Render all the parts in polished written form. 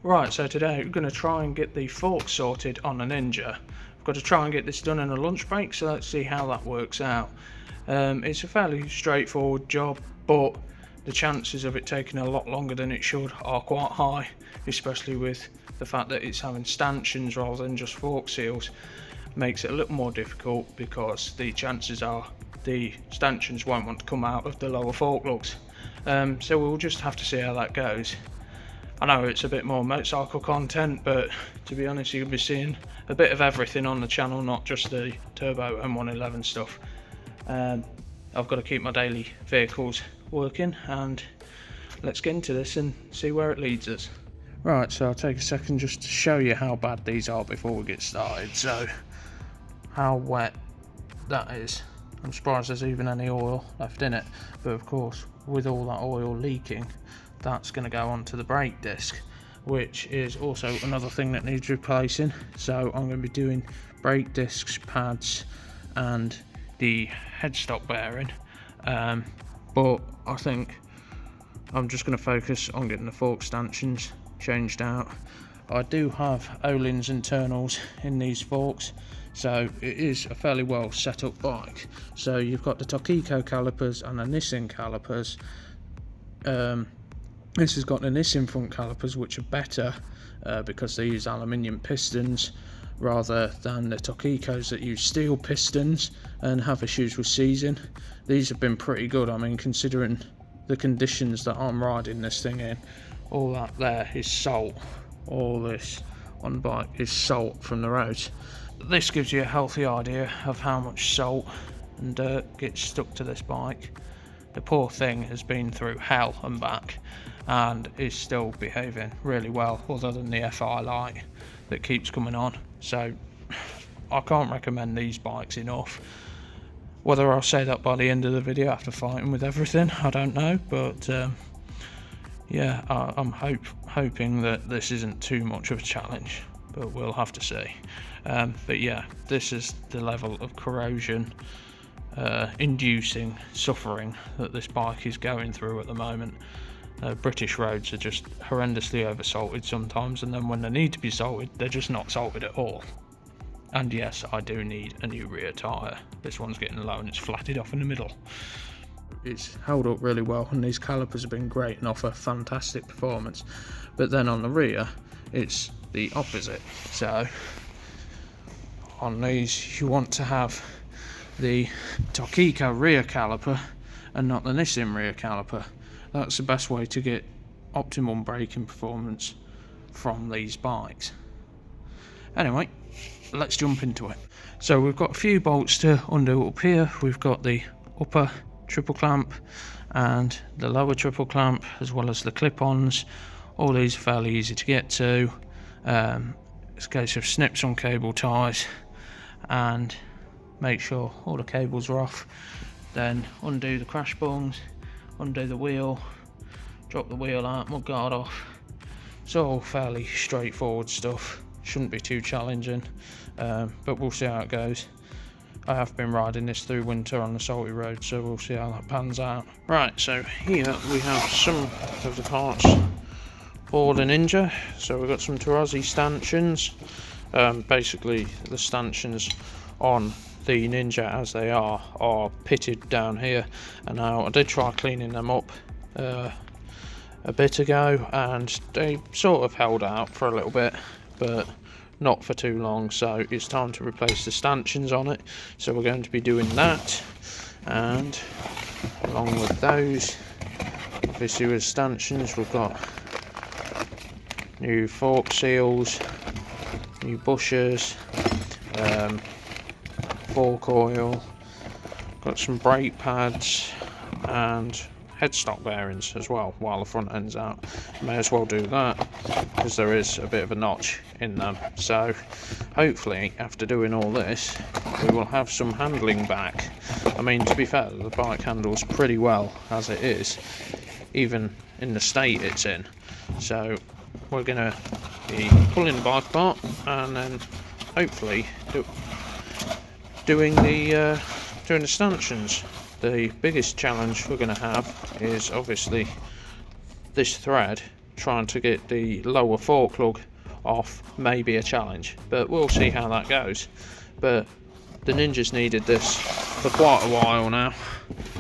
Right, so today we're going to try and get the forks sorted on a Ninja. I've got to try and get this done in a lunch break, so let's see how that works out. It's a fairly straightforward job, but the chances of it taking a lot longer than it should are quite high, especially with the fact that it's having stanchions rather than just fork seals. Makes it a little more difficult because the chances are the stanchions won't want to come out of the lower fork lugs. So we'll just have to see how that goes. I know it's a bit more motorcycle content, but to be honest, you'll be seeing a bit of everything on the channel, not just the turbo M-oneeleven stuff. I've got to keep my daily vehicles working, and let's get into this and see where it leads us. Right, so I'll take a second just to show you how bad these are before we get started. So, how wet that is. I'm surprised there's even any oil left in it, but of course, with all that oil leaking, that's going to go onto the brake disc, which is also another thing that needs replacing. So I'm going to be doing brake discs, pads and the headstock bearing, but I think I'm just going to focus on getting the fork stanchions changed out. I do have Ohlins internals in these forks, so it is a fairly well set up bike. So you've got the Tokiko calipers and the Nissin calipers. This has got the Nissin front calipers, which are better because they use aluminium pistons rather than the Tokikos that use steel pistons and have issues with seizing. These have been pretty good. I mean, considering the conditions that I'm riding this thing in, all that there is salt. All this on the bike is salt from the roads. This gives you a healthy idea of how much salt and dirt gets stuck to this bike. The poor thing has been through hell and back and is still behaving really well, other than the FI light that keeps coming on. So I can't recommend these bikes enough. Whether I'll say that by the end of the video after fighting with everything, I don't know, but yeah, I'm hoping that this isn't too much of a challenge, but we'll have to see. But yeah, this is the level of corrosion inducing suffering that this bike is going through at the moment. British roads are just horrendously oversalted sometimes, and then when they need to be salted, they're just not salted at all. And yes, I do need a new rear tyre. This one's getting low and it's flatted off in the middle. It's held up really well, and these calipers have been great and offer fantastic performance. But then on the rear, it's the opposite. So on these, you want to have the Tokiko rear caliper and not the Nissin rear caliper. That's the best way to get optimum braking performance from these bikes. Anyway, let's jump into it. So we've got a few bolts to undo up here. We've got the upper triple clamp and the lower triple clamp, as well as the clip-ons. All these are fairly easy to get to. It's a case of snip some cable ties and make sure all the cables are off, then undo the crash bungs, undo the wheel, drop the wheel out, mudguard off. It's all fairly straightforward stuff, shouldn't be too challenging, but we'll see how it goes. I have been riding this through winter on the salty road, so we'll see how that pans out. Right, so here we have some of the parts for the Ninja. So we've got some Tarazi stanchions, basically the stanchions on the Ninja as they are pitted down here, and now I did try cleaning them up a bit ago, and they sort of held out for a little bit, but not for too long, so it's time to replace the stanchions on it. So we're going to be doing that, and along with those, obviously with stanchions, we've got new fork seals, new bushers, fork oil, got some brake pads and headstock bearings as well while the front end's out. May as well do that because there is a bit of a notch in them. So hopefully after doing all this we will have some handling back. I mean, to be fair, the bike handles pretty well as it is, even in the state it's in. So we're going to be pulling the bike apart and then hopefully doing the stanchions. The biggest challenge we're going to have is obviously this thread trying to get the lower fork lug off may be a challenge, but we'll see how that goes. But the Ninja's needed this for quite a while now,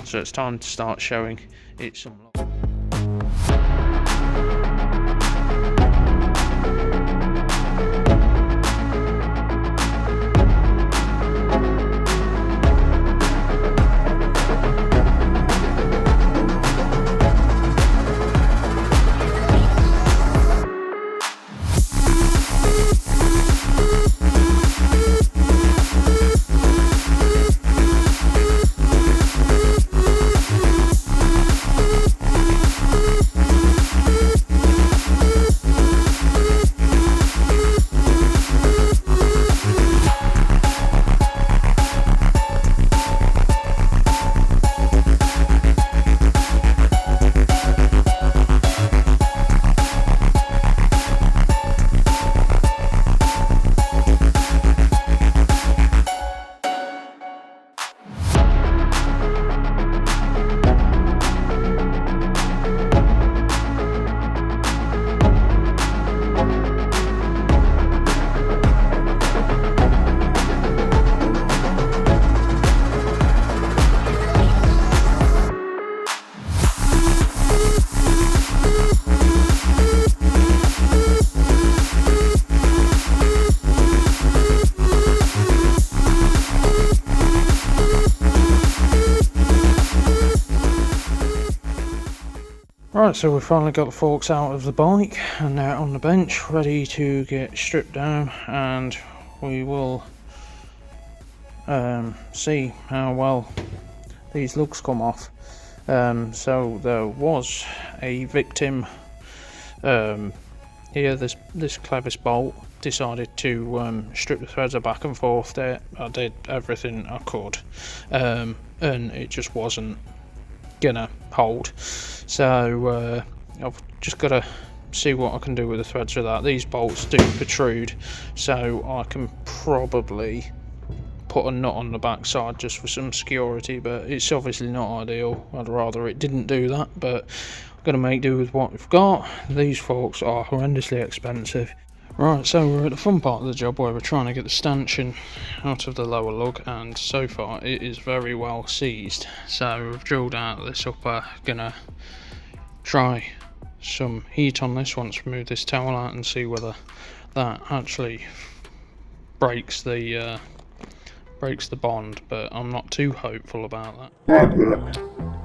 so it's time to start showing it some love. Right, so we've finally got the forks out of the bike and they're on the bench ready to get stripped down, and we will see how well these lugs come off. So there was a victim here. This clevis bolt decided to strip the threads back and forth there. I did everything I could, and it just wasn't gonna hold, so I've just got to see what I can do with the threads with that. These bolts do protrude, so I can probably put a nut on the back side just for some security, but it's obviously not ideal. I'd rather it didn't do that, but I've got to make do with what we've got. These forks are horrendously expensive. Right, so we're at the fun part of the job where we're trying to get the stanchion out of the lower lug, and so far it is very well seized. So we've drilled out this upper, gonna try some heat on this once we move this towel out and see whether that actually breaks the bond, but I'm not too hopeful about that.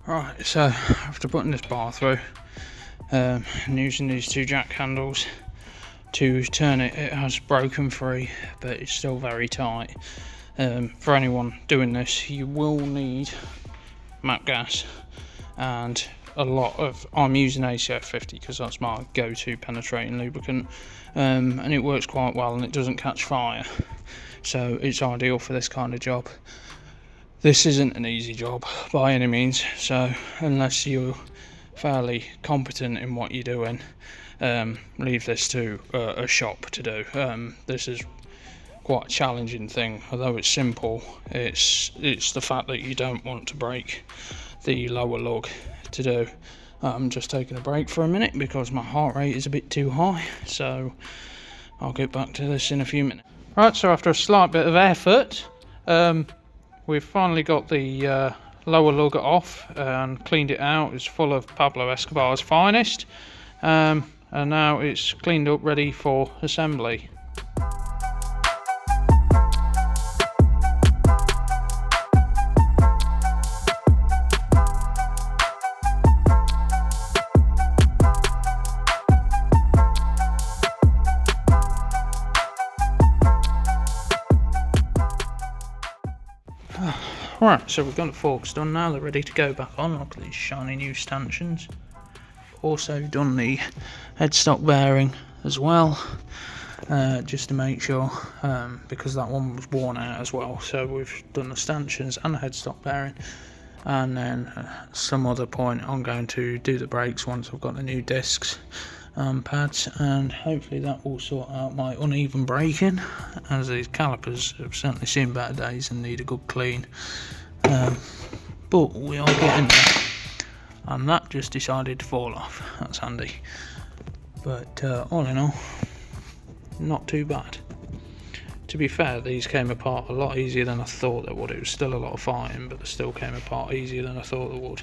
Right, so after putting this bar through and using these two jack handles to turn it, it has broken free, but it's still very tight. For anyone doing this, you will need MAP gas and a lot of, I'm using ACF 50 because that's my go-to penetrating lubricant, and it works quite well and it doesn't catch fire, so it's ideal for this kind of job. This isn't an easy job by any means, so unless you're fairly competent in what you're doing, leave this to a shop to do. This is quite a challenging thing. Although it's simple, it's the fact that you don't want to break the lower lug to do. I'm just taking a break for a minute because my heart rate is a bit too high, so I'll get back to this in a few minutes. Right, so after a slight bit of effort, we've finally got the lower lug off and cleaned it out. It's full of Pablo Escobar's finest, and now it's cleaned up, ready for assembly. Right, so we've got the forks done now, they're ready to go back on. Look at these shiny new stanchions. Also done the headstock bearing as well, just to make sure, because that one was worn out as well. So we've done the stanchions and the headstock bearing, and then some other point I'm going to do the brakes once I've got the new discs and pads, and hopefully that will sort out my uneven braking, as these calipers have certainly seen better days and need a good clean. But we are getting there, and that just decided to fall off. That's handy, but all in all, not too bad. To be fair, these came apart a lot easier than I thought they would. It was still a lot of fighting, but they still came apart easier than I thought they would.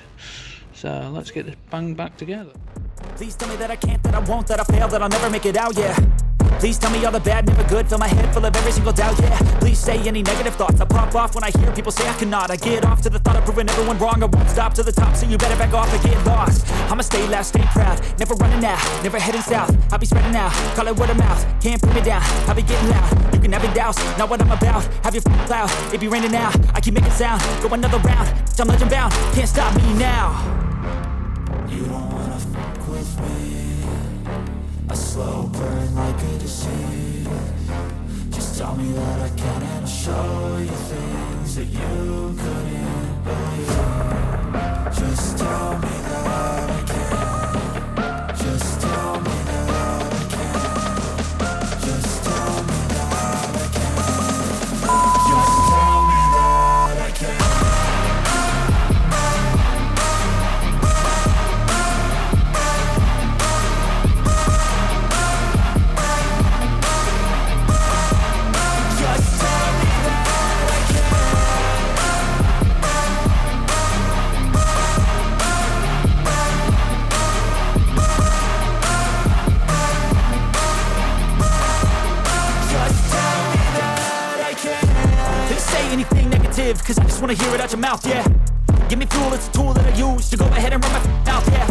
So let's get this bang back together. Please tell me that I can't, that I won't, that I fail, that I'll never make it out, yeah. Please tell me all the bad, never good, fill my head full of every single doubt, yeah. Please say any negative thoughts, I pop off when I hear people say I cannot. I get off to the thought of proving everyone wrong, I won't stop to the top, so you better back off and get lost. I'ma stay loud, stay proud, never running out, never heading south. I'll be spreading out, call it word of mouth, can't put me down, I'll be getting loud. You can have it douse, not what I'm about, have your cloud, it be raining now, I keep making sound, go another round, I'm legend bound, can't stop me now. You don't wanna fuck with me, a slow burn like a disease. Just tell me that I can and I'll show you things that you couldn't believe. Just tell me that I can. Just tell me that I can. Just tell me that I can. Just tell me that I can. Anything negative, cause I just wanna hear it out your mouth, yeah. Give me fuel, it's a tool that I use to go ahead and run my mouth, yeah.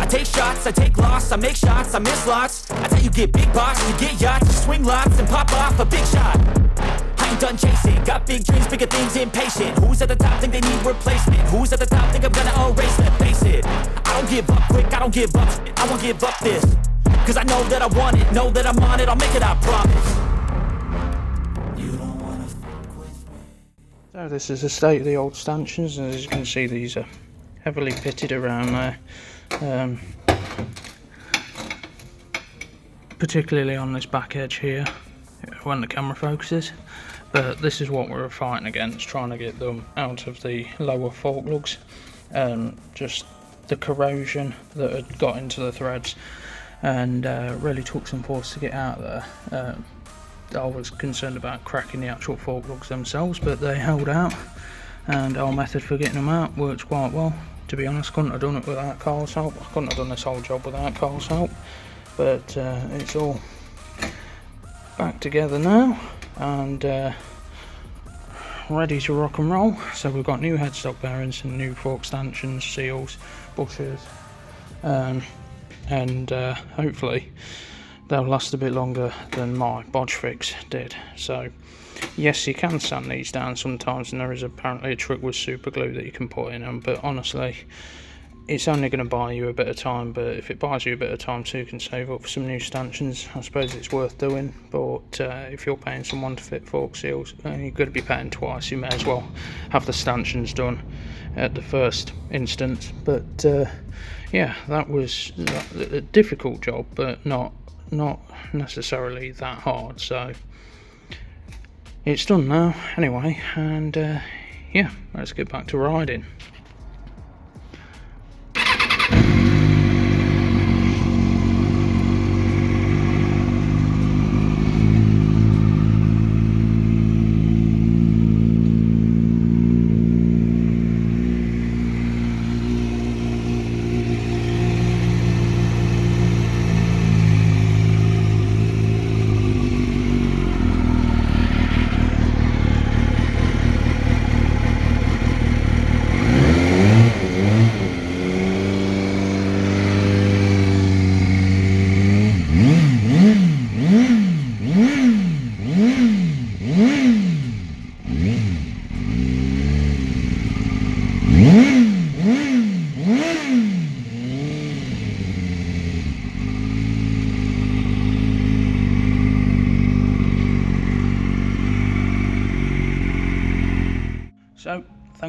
I take shots, I take loss, I make shots, I miss lots. That's how you get big box, you get yachts, you swing lots and pop off a big shot. I ain't done chasing, got big dreams, bigger things, impatient. Who's at the top think they need replacement? Who's at the top think I'm gonna erase them? Face it, I don't give up quick, I don't give up, I won't give up this. Cause I know that I want it, know that I'm on it, I'll make it, I promise. So this is the state of the old stanchions, and as you can see, these are heavily pitted around there, particularly on this back edge here when the camera focuses. But this is what we were fighting against, trying to get them out of the lower fork lugs, just the corrosion that had got into the threads, and really took some force to get out there. I was concerned about cracking the actual fork lugs themselves, but they held out, and our method for getting them out works quite well. To be honest, couldn't have done it without Carl's help. I couldn't have done this whole job without Carl's help, but it's all back together now and ready to rock and roll. So we've got new headstock bearings and new fork stanchions, seals, bushers, and hopefully they'll last a bit longer than my bodge fix did. So yes, you can sand these down sometimes, and there is apparently a trick with super glue that you can put in them, but honestly it's only going to buy you a bit of time. But if it buys you a bit of time so you can save up for some new stanchions, I suppose it's worth doing. But if you're paying someone to fit fork seals, you're going to be paying twice. You may as well have the stanchions done at the first instance. But yeah, that was a difficult job, but not necessarily that hard. So it's done now anyway, and yeah, let's get back to riding.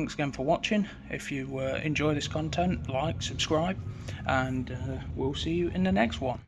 thanks again for watching. If you enjoy this content, like, subscribe, and we'll see you in the next one.